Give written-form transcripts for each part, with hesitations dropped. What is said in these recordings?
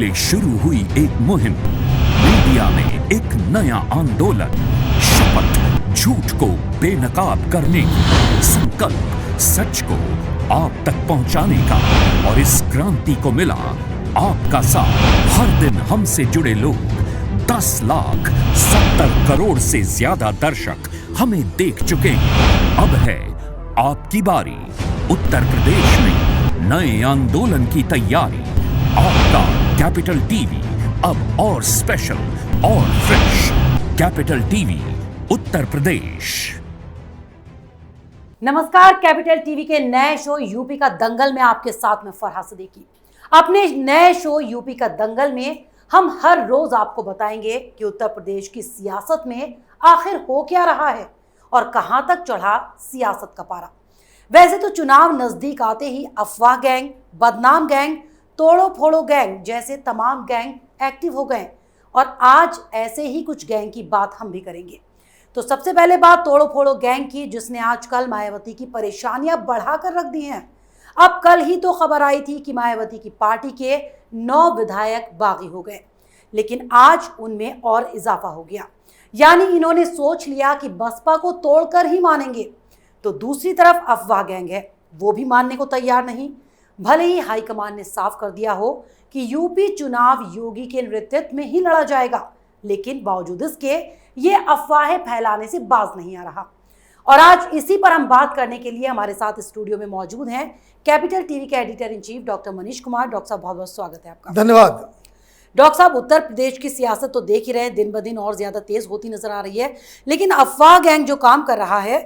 पहले शुरू हुई एक मुहिम, मीडिया में एक नया आंदोलन, शपथ झूठ को बेनकाब करने की, संकल्प सच को आप तक पहुंचाने का। और इस क्रांति को मिला आपका साथ। हर दिन हमसे जुड़े लोग, 10,70 करोड़ से ज्यादा दर्शक हमें देख चुके हैं। अब है आपकी बारी। उत्तर प्रदेश में नए आंदोलन की तैयारी। आपका कैपिटल टीवी अब और स्पेशल और fresh. Capital TV Uttar Pradesh. नमस्कार, कैपिटल टीवी के नए शो यूपी का दंगल में आपके साथ में फरहा सिद्दीकी। अपने नए शो यूपी का दंगल में हम हर रोज आपको बताएंगे कि उत्तर प्रदेश की सियासत में आखिर हो क्या रहा है और कहां तक चढ़ा सियासत का पारा। वैसे तो चुनाव नजदीक आते ही अफवाह गैंग, बदनाम गैंग, तोड़ो फोड़ो गैंग जैसे तमाम गैंग एक्टिव हो गए और आज ऐसे ही कुछ गैंग की बात हम भी करेंगे। तो सबसे पहले बात तोड़ो फोड़ो गैंग की, जिसने आजकल मायावती की परेशानियां बढ़ाकर रख दी हैं। अब कल ही तो खबर आई थी कि मायावती की पार्टी के 9 विधायक बागी हो गए, लेकिन आज उनमें और इजाफा हो गया। यानी इन्होंने सोच लिया कि बसपा को तोड़कर ही मानेंगे। तो दूसरी तरफ अफवाह गैंग है, वो भी मानने को तैयार नहीं। भले ही हाईकमान ने साफ कर दिया हो कि यूपी चुनाव योगी के नेतृत्व में ही लड़ा जाएगा, लेकिन बावजूद इसके ये अफवाहें फैलाने से बाज नहीं आ रहा। और आज इसी पर हम बात करने के लिए हमारे साथ स्टूडियो में मौजूद हैं कैपिटल टीवी के editor in chief doctor Manish Kumar. Doctor साहब, बहुत बहुत स्वागत है आपका। धन्यवाद। डॉक्टर साहब, उत्तर प्रदेश की सियासत तो देख ही रहे हैं, दिन ब दिन और ज्यादा तेज होती नजर आ रही है, लेकिन अफवाह गैंग जो काम कर रहा है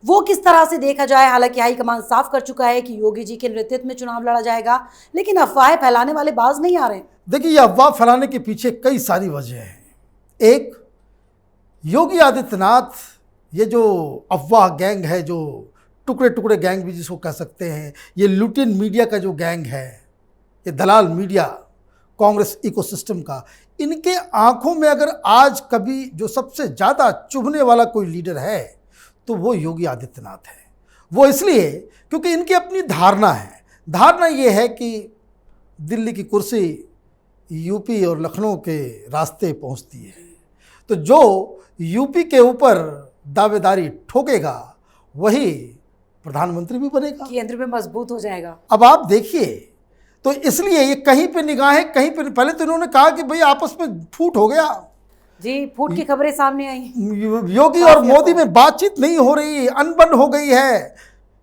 वो किस तरह से देखा जाए। हालांकि हाईकमान साफ कर चुका है कि योगी जी के नेतृत्व में चुनाव लड़ा जाएगा, लेकिन अफवाहें फैलाने वाले बाज नहीं आ रहे। देखिए, ये अफवाह फैलाने के पीछे कई सारी वजह हैं। एक, योगी आदित्यनाथ, ये जो अफवाह गैंग है, जो टुकड़े टुकड़े गैंग भी जिसको कह सकते हैं, ये लुटियन मीडिया का जो गैंग है, ये दलाल मीडिया कांग्रेस इकोसिस्टम का, इनके आंखों में अगर आज कभी जो सबसे ज़्यादा चुभने वाला कोई लीडर है तो वो योगी आदित्यनाथ है। वो इसलिए क्योंकि इनकी अपनी धारणा है। धारणा ये है कि दिल्ली की कुर्सी यूपी और लखनऊ के रास्ते पहुंचती है, तो जो यूपी के ऊपर दावेदारी ठोकेगा वही प्रधानमंत्री भी बनेगा, केंद्र में मजबूत हो जाएगा। अब आप देखिए, तो इसलिए ये कहीं पे निगाहें कहीं पे। पहले तो इन्होंने कहा कि भाई आपस में फूट हो गया जी, फूट की खबरें सामने आई। योगी और मोदी में बातचीत नहीं हो रही, अनबन हो गई है,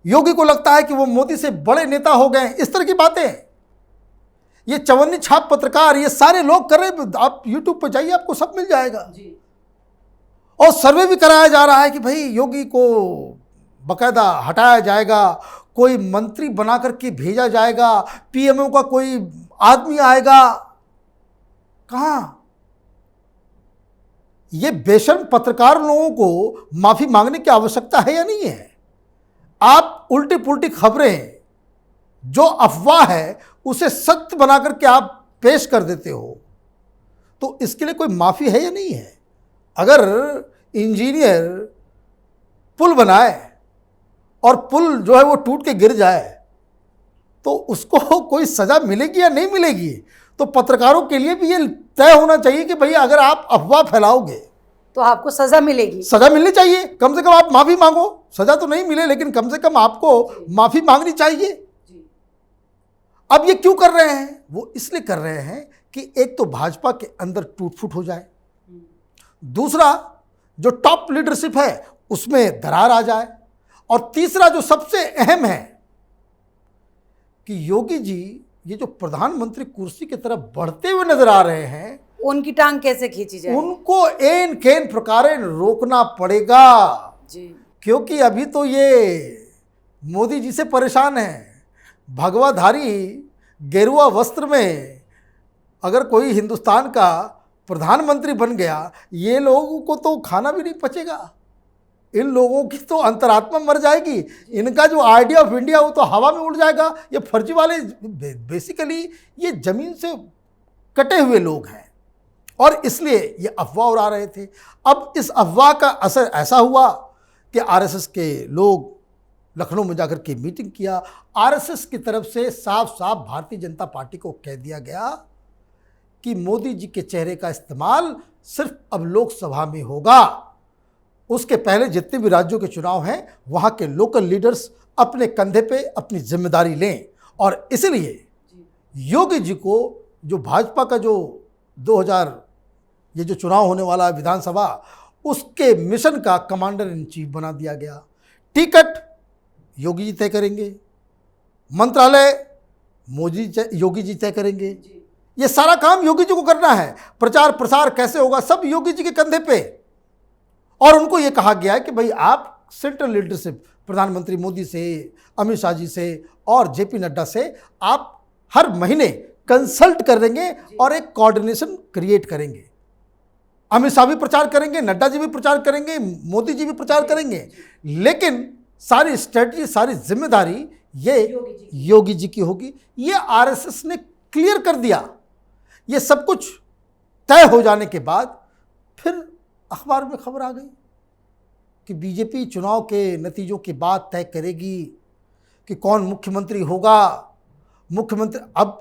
योगी को लगता है कि वो मोदी से बड़े नेता हो गए, इस तरह की बातें ये चवन्नी छाप पत्रकार, ये सारे लोग कर रहे। आप यूट्यूब पर जाइए, आपको सब मिल जाएगा जी। और सर्वे भी कराया जा रहा है कि भाई योगी को बकायदा हटाया जाएगा, कोई मंत्री बना करके भेजा जाएगा, पीएमओ का कोई आदमी आएगा। कहाँ? ये बेशर्म पत्रकार लोगों को माफी मांगने की आवश्यकता है या नहीं है? आप उल्टी पुल्टी खबरें, जो अफवाह है उसे सत्य बना करके आप पेश कर देते हो, तो इसके लिए कोई माफी है या नहीं है? अगर इंजीनियर पुल बनाए और पुल जो है वो टूट के गिर जाए तो उसको कोई सजा मिलेगी या नहीं मिलेगी? तो पत्रकारों के लिए भी ये तय होना चाहिए कि भाई अगर आप अफवाह फैलाओगे तो आपको सजा मिलेगी। सजा मिलनी चाहिए, कम से कम आप माफी मांगो। सजा तो नहीं मिले, लेकिन कम से कम आपको माफी मांगनी चाहिए। अब ये क्यों कर रहे हैं? वो इसलिए कर रहे हैं कि एक तो भाजपा के अंदर टूट फूट हो जाए, दूसरा जो टॉप लीडरशिप है उसमें दरार आ जाए, और तीसरा जो सबसे अहम है कि योगी जी ये जो प्रधानमंत्री कुर्सी की तरफ बढ़ते हुए नजर आ रहे हैं, उनकी टांग कैसे खींची जाए? उनको एन केन प्रकारेण रोकना पड़ेगा जी। क्योंकि अभी तो ये मोदी जी से परेशान है। भगवाधारी गेरुआ वस्त्र में अगर कोई हिंदुस्तान का प्रधानमंत्री बन गया, ये लोगों को तो खाना भी नहीं पचेगा, इन लोगों की तो अंतरात्मा मर जाएगी, इनका जो आइडिया ऑफ इंडिया वो तो हवा में उड़ जाएगा। ये फर्जी वाले बेसिकली ये जमीन से कटे हुए लोग हैं और इसलिए ये अफवाह उड़ा रहे थे। अब इस अफवाह का असर ऐसा हुआ कि आरएसएस के लोग लखनऊ में जाकर के मीटिंग किया। आरएसएस की तरफ से साफ साफ भारतीय जनता पार्टी को कह दिया गया कि मोदी जी के चेहरे का इस्तेमाल सिर्फ अब लोकसभा में होगा। उसके पहले जितने भी राज्यों के चुनाव हैं वहाँ के लोकल लीडर्स अपने कंधे पे अपनी जिम्मेदारी लें। और इसलिए योगी जी को जो भाजपा का जो 2000 ये जो चुनाव होने वाला है विधानसभा, उसके मिशन का कमांडर इन चीफ बना दिया गया। टिकट योगी जी तय करेंगे, मंत्रालय योगी जी तय करेंगे, ये सारा काम योगी जी को करना है। प्रचार प्रसार कैसे होगा सब योगी जी के कंधे पे। और उनको ये कहा गया है कि भाई आप सेंट्रल लीडरशिप प्रधानमंत्री मोदी से, अमित शाह जी से और जेपी नड्डा से आप हर महीने कंसल्ट करेंगे और एक कोऑर्डिनेशन क्रिएट करेंगे। अमित शाह भी प्रचार करेंगे, नड्डा जी भी प्रचार करेंगे, मोदी जी भी प्रचार करेंगे, लेकिन सारी स्ट्रेटजी, सारी जिम्मेदारी ये योगी जी की होगी। ये आरएसएस ने क्लियर कर दिया। ये सब कुछ तय हो जाने के बाद फिर अखबार में खबर आ गई कि बीजेपी चुनाव के नतीजों के बाद तय करेगी कि कौन मुख्यमंत्री होगा। मुख्यमंत्री अब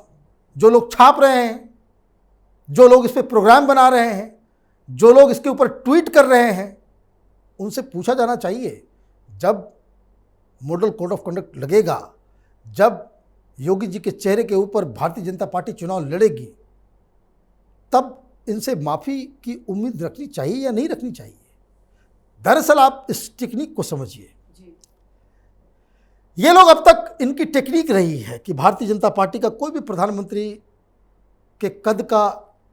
जो लोग छाप रहे हैं, जो लोग इस पर प्रोग्राम बना रहे हैं, जो लोग इसके ऊपर ट्वीट कर रहे हैं, उनसे पूछा जाना चाहिए जब मॉडल कोड ऑफ कंडक्ट लगेगा, जब योगी जी के चेहरे के ऊपर भारतीय जनता पार्टी चुनाव लड़ेगी, तब इनसे माफ़ी की उम्मीद रखनी चाहिए या नहीं रखनी चाहिए। दरअसल आप इस टेक्निक को समझिए। ये लोग अब तक इनकी टेक्निक रही है कि भारतीय जनता पार्टी का कोई भी प्रधानमंत्री के कद का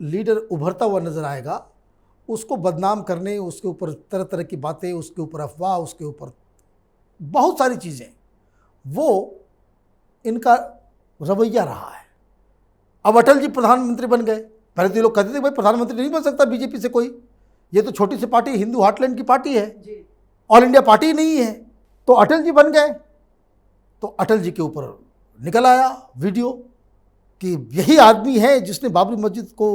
लीडर उभरता हुआ नजर आएगा, उसको बदनाम करने, उसके ऊपर तरह तरह की बातें, उसके ऊपर अफवाह, उसके ऊपर बहुत सारी चीज़ें, वो इनका रवैया रहा है। अब अटल जी प्रधानमंत्री बन गए। पहले तो ये लोग कहते थे भाई प्रधानमंत्री नहीं बन सकता बीजेपी से कोई, ये तो छोटी सी पार्टी, हिंदू हार्टलैंड की पार्टी है, ऑल इंडिया पार्टी नहीं है। तो अटल जी बन गए। तो अटल जी के ऊपर निकल आया वीडियो कि यही आदमी है जिसने बाबरी मस्जिद को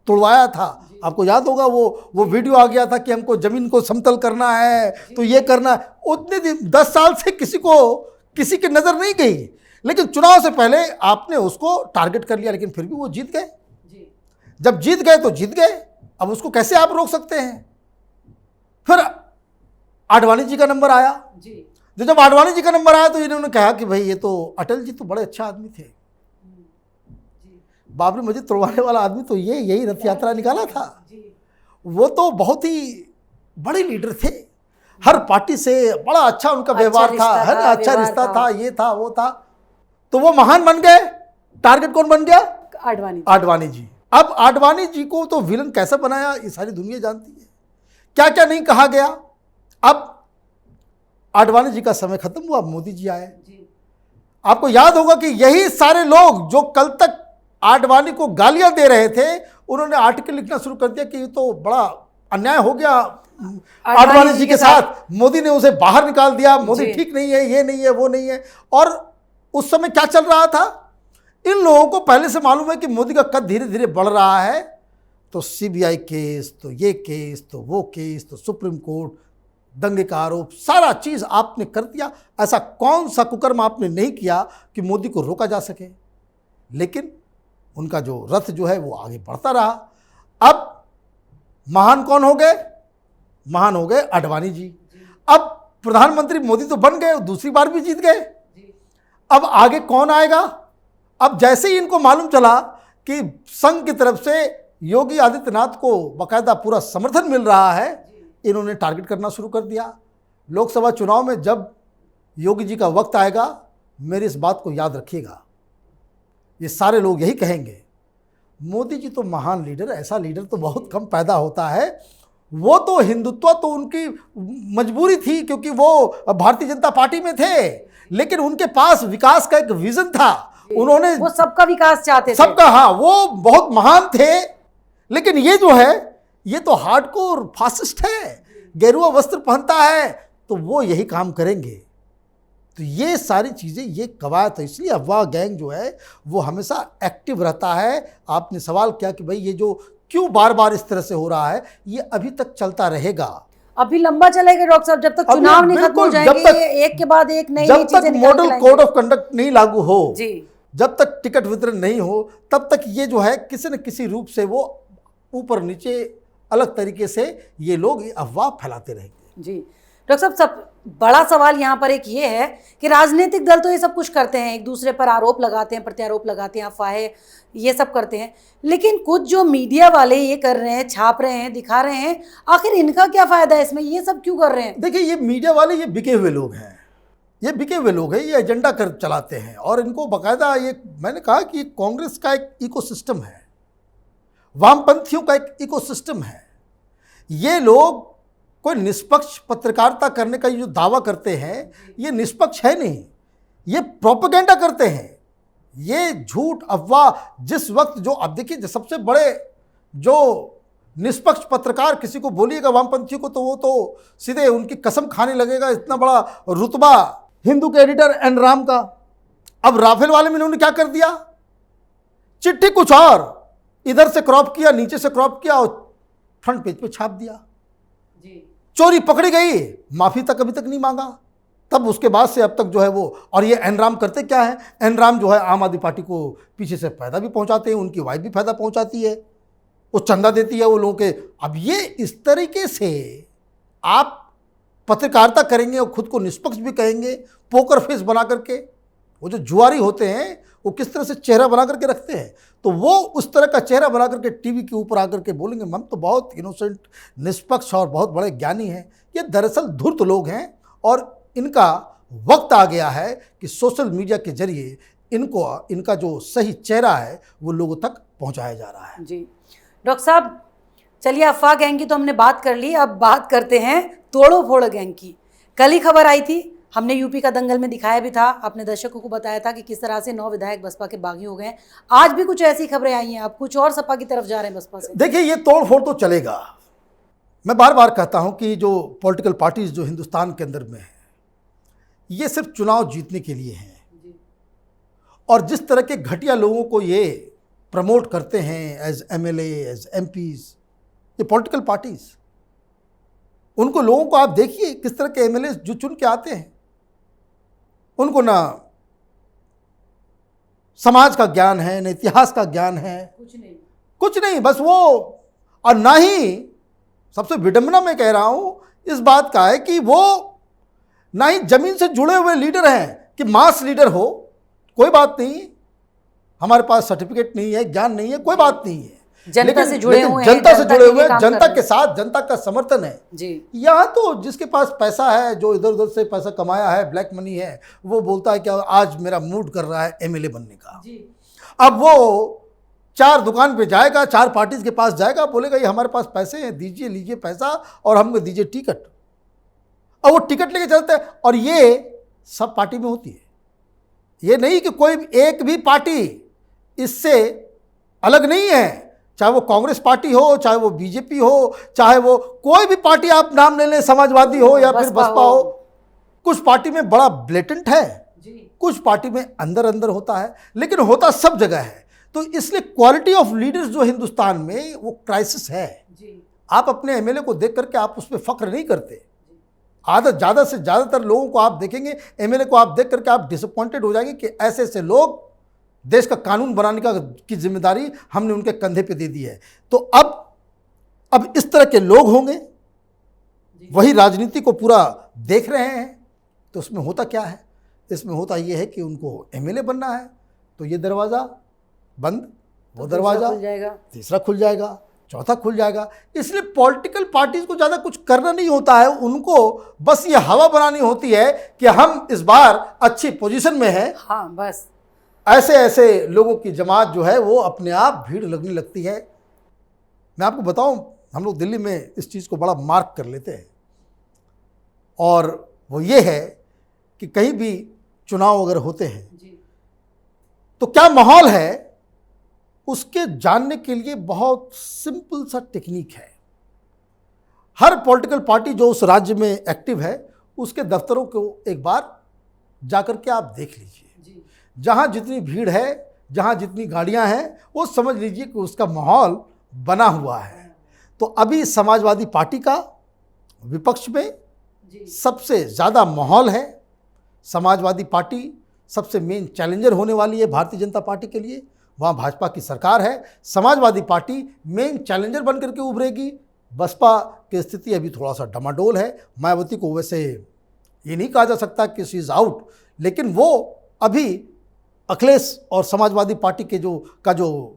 तोड़वाया था। आपको याद होगा वो वीडियो आ गया था कि हमको ज़मीन को समतल करना है, तो ये करना है। उतने दिन 10 साल से किसी की नज़र नहीं गई, लेकिन चुनाव से पहले आपने उसको टारगेट कर लिया, लेकिन फिर भी वो जीत गए। जब जीत गए तो जीत गए, अब उसको कैसे आप रोक सकते हैं। फिर आडवाणी जी का नंबर आया। जब आडवाणी जी का नंबर आया तो इन्होंने कहा कि भाई ये तो अटल जी तो बड़े अच्छा आदमी थे, बाबरी मस्जिद तोड़वाने वाला आदमी तो यही रथ यात्रा निकाला था, वो तो बहुत ही बड़े लीडर थे, हर पार्टी से बड़ा अच्छा उनका व्यवहार था, है ना, अच्छा रिश्ता था, ये था वो था, तो वो महान बन गए। टारगेट कौन बन गया? आडवाणी जी। अब आडवाणी जी को तो विलन कैसा बनाया ये सारी दुनिया जानती है, क्या क्या नहीं कहा गया। अब आडवाणी जी का समय खत्म हुआ, मोदी जी आए। आपको याद होगा कि यही सारे लोग जो कल तक आडवाणी को गालियां दे रहे थे, उन्होंने आर्टिकल लिखना शुरू कर दिया कि ये तो बड़ा अन्याय हो गया आडवाणी जी के साथ, मोदी ने उसे बाहर निकाल दिया, मोदी ठीक नहीं है, ये नहीं है, वो नहीं है। और उस समय क्या चल रहा था, इन लोगों को पहले से मालूम है कि मोदी का कद धीरे धीरे बढ़ रहा है, तो सीबीआई केस, तो ये केस, तो वो केस, तो सुप्रीम कोर्ट, दंगे का आरोप, सारा चीज़ आपने कर दिया। ऐसा कौन सा कुकर्म आपने नहीं किया कि मोदी को रोका जा सके। लेकिन उनका जो रथ जो है वो आगे बढ़ता रहा। अब महान कौन हो गए? महान हो गए आडवाणी जी। अब प्रधानमंत्री मोदी तो बन गए, दूसरी बार भी जीत गए। अब आगे कौन आएगा? अब जैसे ही इनको मालूम चला कि संघ की तरफ से योगी आदित्यनाथ को बाकायदा पूरा समर्थन मिल रहा है, इन्होंने टारगेट करना शुरू कर दिया। लोकसभा चुनाव में जब योगी जी का वक्त आएगा, मेरी इस बात को याद रखिएगा, ये सारे लोग यही कहेंगे, मोदी जी तो महान लीडर, ऐसा लीडर तो बहुत कम पैदा होता है। वो तो हिंदुत्व तो उनकी मजबूरी थी क्योंकि वो भारतीय जनता पार्टी में थे, लेकिन उनके पास विकास का एक विजन था। उन्होंने वो सबका विकास चाहते थे, सबका, हाँ, वो बहुत महान थे। लेकिन ये जो है ये तो हार्डकोर फासिस्ट है, गेरुआ वस्त्र पहनता है, तो वो यही काम करेंगे। तो ये सारी चीज़ें, ये कवायद है। इसलिए अफवाह गैंग जो है वो हमेशा एक्टिव रहता है। आपने सवाल किया कि भाई ये जो क्यों बार बार इस तरह से हो रहा है, ये अभी तक चलता रहेगा, अभी लंबा चलेगा डॉक्टर साहब, जब तक चुनाव नहीं खत्म हो जाएंगे, एक के बाद एक नई चीजें जब तक मॉडल कोड ऑफ कंडक्ट नहीं लागू हो, जब तक टिकट वितरण नहीं हो तब तक ये जो है किसी न किसी रूप से वो ऊपर नीचे अलग तरीके से ये लोग अफवाह फैलाते रहेंगे। जी डॉक्टर साहब, सब बड़ा सवाल यहाँ पर एक ये है कि राजनीतिक दल तो ये सब कुछ करते हैं, एक दूसरे पर आरोप लगाते हैं, प्रत्यारोप लगाते हैं, अफवाहें ये सब करते हैं, लेकिन कुछ जो मीडिया वाले ये कर रहे हैं, छाप रहे हैं, दिखा रहे हैं, आखिर इनका क्या फ़ायदा है इसमें? ये सब क्यों कर रहे हैं? देखिए, ये मीडिया वाले ये बिके हुए लोग हैं, ये बिके हुए लोग हैं, ये एजेंडा कर चलाते हैं और इनको बाकायदा ये मैंने कहा कि कांग्रेस का एक इकोसिस्टम है, वामपंथियों का एक इकोसिस्टम है। ये लोग कोई निष्पक्ष पत्रकारिता करने का जो दावा करते हैं ये निष्पक्ष है नहीं, ये प्रोपेगेंडा करते हैं, ये झूठ अफवाह। जिस वक्त जो अब देखिए सबसे बड़े जो निष्पक्ष पत्रकार किसी को बोलिएगा वामपंथी को तो वो तो सीधे उनकी कसम खाने लगेगा, इतना बड़ा रुतबा हिंदू के एडिटर एन राम का। अब राफेल वाले में इन्होंने क्या कर दिया, चिट्ठी कुछ और इधर से क्रॉप किया, नीचे से क्रॉप किया और फ्रंट पेज पे छाप दिया। चोरी पकड़ी गई, माफी तक अभी तक नहीं मांगा। तब उसके बाद से अब तक जो है वो, और ये एन राम करते क्या है, एन राम जो है आम आदमी पार्टी को पीछे से फायदा भी पहुंचाते हैं, उनकी वाइफ भी फायदा पहुंचाती है, वो चंदा देती है वो लोगों के। अब ये इस तरीके से आप पत्रकारिता करेंगे और खुद को निष्पक्ष भी कहेंगे, पोकर फेस बना करके। वो जो जुआरी होते हैं वो किस तरह से चेहरा बना करके रखते हैं, तो वो उस तरह का चेहरा बना करके टीवी के ऊपर आकर के बोलेंगे हम तो बहुत इनोसेंट, निष्पक्ष और बहुत बड़े ज्ञानी हैं। ये दरअसल धूर्त लोग हैं और इनका वक्त आ गया है कि सोशल मीडिया के जरिए इनको इनका जो सही चेहरा है वो लोगों तक पहुंचाया जा रहा है। जी डॉक्टर साहब, चलिए अफवाह गैंग की तो हमने बात कर ली, अब बात करते हैं तोड़ो फोड़ो गैंग की। कल ही खबर आई थी, हमने यूपी का दंगल में दिखाया भी था, अपने दर्शकों को बताया था कि किस तरह से 9 विधायक बसपा के बागी हो गए। आज भी कुछ ऐसी खबरें आई हैं, अब कुछ और सपा की तरफ जा रहे हैं बसपा से। देखिए, ये तोड़ फोड़ तो चलेगा। मैं बार बार कहता हूं कि जो पॉलिटिकल पार्टीज जो हिंदुस्तान के अंदर में है ये सिर्फ चुनाव जीतने के लिए हैं, और जिस तरह के घटिया लोगों को ये प्रमोट करते हैं एज एमएलए, एज एमपीज, ये पॉलिटिकल पार्टीज, उनको लोगों को आप देखिए किस तरह के एमएलए जो चुन के आते हैं, उनको ना समाज का ज्ञान है, न इतिहास का ज्ञान है, कुछ नहीं, बस वो। और ना ही, सबसे विडंबना मैं कह रहा हूं इस बात का है कि वो ना ही जमीन से जुड़े हुए लीडर हैं कि मास लीडर हो। कोई बात नहीं, हमारे पास सर्टिफिकेट नहीं है, ज्ञान नहीं है, कोई बात नहीं है, जनता से जुड़े हुए हैं, जनता से जुड़े हुए, जनता के साथ, जनता का समर्थन है जी। यहाँ तो जिसके पास पैसा है, जो इधर उधर से पैसा कमाया है, ब्लैक मनी है, वो बोलता है कि आज मेरा मूड कर रहा है एमएलए बनने का जी। अब वो 4 दुकान पे जाएगा, 4 पार्टीज के पास जाएगा, बोलेगा ये हमारे पास पैसे हैं, दीजिए, लीजिए पैसा और हमको दीजिए टिकट, और वो टिकट लेके चलते हैं। और ये सब पार्टी में होती है, ये नहीं कि कोई एक भी पार्टी इससे अलग नहीं है, चाहे वो कांग्रेस पार्टी हो, चाहे वो बीजेपी हो, चाहे वो कोई भी पार्टी आप नाम ले लें, समाजवादी हो या फिर बसपा हो। कुछ पार्टी में बड़ा ब्लेटेंट है जी, कुछ पार्टी में अंदर अंदर होता है, लेकिन होता सब जगह है। तो इसलिए क्वालिटी ऑफ लीडर्स जो हिंदुस्तान में वो क्राइसिस है जी। आप अपने एमएलए को देख करके आप उस पर फख्र नहीं करते। आदत ज़्यादा से ज़्यादातर लोगों को आप देखेंगे, एमएलए को आप देख करके आप डिसअपॉइंटेड हो जाएंगे कि ऐसे ऐसे लोग, देश का कानून बनाने की जिम्मेदारी हमने उनके कंधे पे दे दी है। तो अब इस तरह के लोग होंगे, वही राजनीति को पूरा देख रहे हैं। तो उसमें होता क्या है, इसमें होता ये है कि उनको एमएलए बनना है, तो ये दरवाज़ा बंद, वो दरवाज़ा तीसरा खुल जाएगा, चौथा खुल जाएगा। इसलिए पॉलिटिकल पार्टीज को ज़्यादा कुछ करना नहीं होता है, उनको बस ये हवा बनानी होती है कि हम इस बार अच्छी पोजीशन में हैं। हाँ, बस ऐसे ऐसे लोगों की जमात जो है वो अपने आप भीड़ लगने लगती है। मैं आपको बताऊं, हम लोग दिल्ली में इस चीज़ को बड़ा मार्क कर लेते हैं, और वो ये है कि कहीं भी चुनाव अगर होते हैं तो क्या माहौल है उसके जानने के लिए बहुत सिंपल सा टेक्निक है। हर पॉलिटिकल पार्टी जो उस राज्य में एक्टिव है उसके दफ्तरों को एक बार जाकर के आप देख लीजिए, जहाँ जितनी भीड़ है, जहाँ जितनी गाड़ियाँ हैं, वो समझ लीजिए कि उसका माहौल बना हुआ है। तो अभी समाजवादी पार्टी का विपक्ष में सबसे ज़्यादा माहौल है। समाजवादी पार्टी सबसे मेन चैलेंजर होने वाली है भारतीय जनता पार्टी के लिए। वहाँ भाजपा की सरकार है, समाजवादी पार्टी मेन चैलेंजर बन करके उभरेगी। बसपा की स्थिति अभी थोड़ा सा डमाडोल है। मायावती को वैसे ये नहीं कहा जा सकता कि शी इज़ आउट, लेकिन वो अभी अखिलेश और समाजवादी पार्टी के जो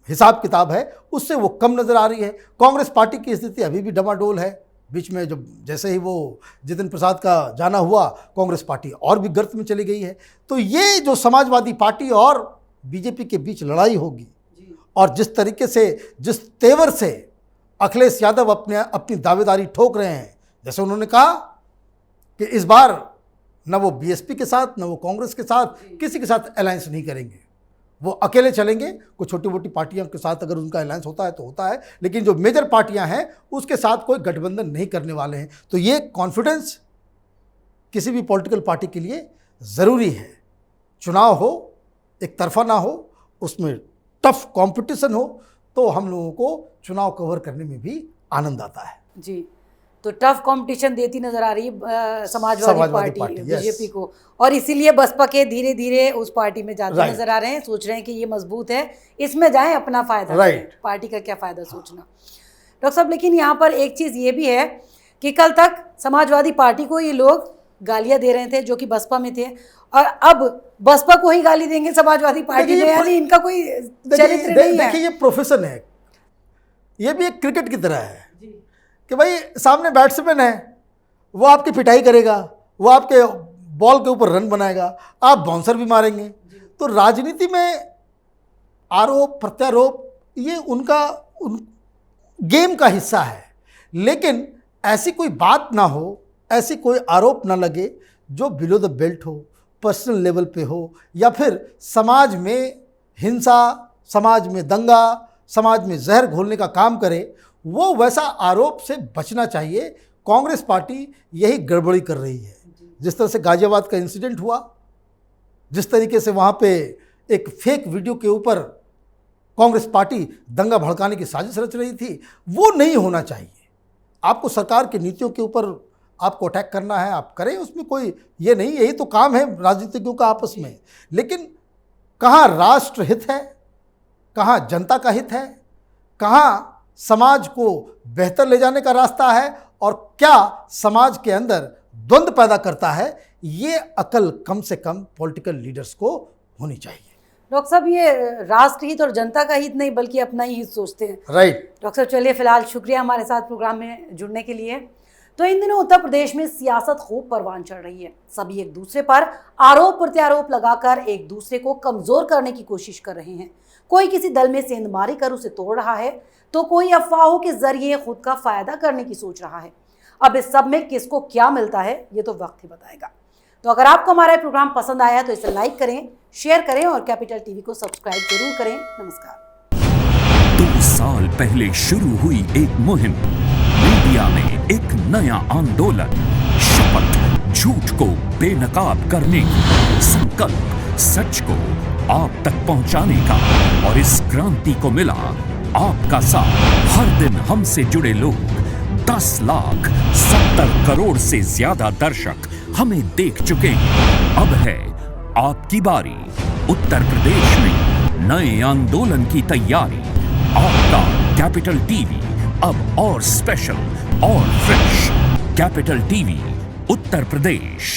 हिसाब किताब है उससे वो कम नज़र आ रही है। कांग्रेस पार्टी की स्थिति अभी भी डमाडोल है। बीच में जब जैसे ही वो जितिन प्रसाद का जाना हुआ, कांग्रेस पार्टी और भी गर्त में चली गई है। तो ये जो समाजवादी पार्टी और बीजेपी के बीच लड़ाई होगी और जिस तरीके से, जिस तेवर से अखिलेश यादव अपनी दावेदारी ठोक रहे हैं, जैसे उन्होंने कहा कि इस बार न वो बीएसपी के साथ, न वो कांग्रेस के साथ, किसी के साथ अलायंस नहीं करेंगे, वो अकेले चलेंगे। कुछ छोटी मोटी पार्टियों के साथ अगर उनका अलायंस होता है तो होता है, लेकिन जो मेजर पार्टियां हैं उसके साथ कोई गठबंधन नहीं करने वाले हैं। तो ये कॉन्फिडेंस किसी भी पॉलिटिकल पार्टी के लिए ज़रूरी है। चुनाव हो, एक तरफा ना हो, उसमें टफ कंपटीशन हो, तो हम लोगों को चुनाव कवर करने में भी आनंद आता है। जी, तो टफ कंपटीशन देती नजर आ रही है समाजवादी पार्टी बीजेपी को, और इसीलिए बसपा के धीरे धीरे उस पार्टी में जाते नजर आ रहे हैं। सोच रहे हैं कि ये मजबूत है, इसमें जाएं, अपना फायदा करें, पार्टी का क्या फायदा सोचना। डॉक्टर साहब, लेकिन यहाँ पर एक चीज़ ये भी है कि कल तक समाजवादी पार्टी को ये लोग गालियाँ दे रहे थे जो कि बसपा में थे, और अब बसपा को ही गाली देंगे समाजवादी पार्टी में, यानी इनका कोई चरित्र नहीं है। देखिए, ये प्रोफेशन है, ये भी एक क्रिकेट की तरह है कि भाई सामने बैट्समैन है, वो आपकी पिटाई करेगा, वो आपके बॉल के ऊपर रन बनाएगा, आप बाउंसर भी मारेंगे। तो राजनीति में आरोप प्रत्यारोप ये उनका गेम का हिस्सा है, लेकिन ऐसी कोई बात ना हो, ऐसी कोई आरोप ना लगे जो बिलो द बेल्ट हो, पर्सनल लेवल पे हो, या फिर समाज में हिंसा, समाज में दंगा, समाज में जहर घोलने का काम करे। वो वैसा आरोप से बचना चाहिए। कांग्रेस पार्टी यही गड़बड़ी कर रही है। जिस तरह से गाजियाबाद का इंसिडेंट हुआ, जिस तरीके से वहाँ पे एक फेक वीडियो के ऊपर कांग्रेस पार्टी दंगा भड़काने की साजिश रच रही थी, वो नहीं होना चाहिए। आपको सरकार की नीतियों के ऊपर आपको अटैक करना है, आप करें, उसमें कोई ये नहीं, यही तो काम है राजनीतिज्ञों का आपस में। लेकिन कहाँ राष्ट्र हित है, कहाँ जनता का हित है, कहाँ समाज को बेहतर ले जाने का रास्ता है, और क्या समाज के अंदर द्वंद्व पैदा करता है, ये अकल कम से कम पॉलिटिकल लीडर्स को होनी चाहिए। डॉक्टर साहब, ये राष्ट्र हित और जनता का हित नहीं बल्कि अपना ही हित सोचते हैं। राइट डॉक्टर साहब, चलिए फिलहाल शुक्रिया हमारे साथ प्रोग्राम में जुड़ने के लिए। तो इन दिनों उत्तर प्रदेश में सियासत खूब परवान चढ़ रही है। सभी एक दूसरे पर आरोप प्रत्यारोप लगाकर एक दूसरे को कमजोर करने की कोशिश कर रहे हैं। कोई किसी दल में सेंधमारी कर उसे तोड़ रहा है, तो कोई अफवाहों के जरिए खुद का फायदा करने की सोच रहा है। अब इस सब में किसको क्या मिलता है, ये तो वक्त ही बताएगा। तो अगर आपको हमारा प्रोग्राम पसंद आया तो इसे लाइक करें, शेयर करें और कैपिटल टीवी को सब्सक्राइब जरूर करें। नमस्कार। 2 साल पहले शुरू हुई एक मुहिम, मीडिया में एक नया आंदोलन, शपथ झूठ को बेनकाब करने की, संकल्प सच को आप तक पहुंचाने का, और इस क्रांति को मिला आपका साथ। हर दिन हमसे जुड़े लोग, 10,70 करोड़ से ज्यादा दर्शक हमें देख चुके हैं। अब है आपकी बारी। उत्तर प्रदेश में नए आंदोलन की तैयारी। आपका कैपिटल टीवी अब और स्पेशल और fresh. Capital TV Uttar Pradesh.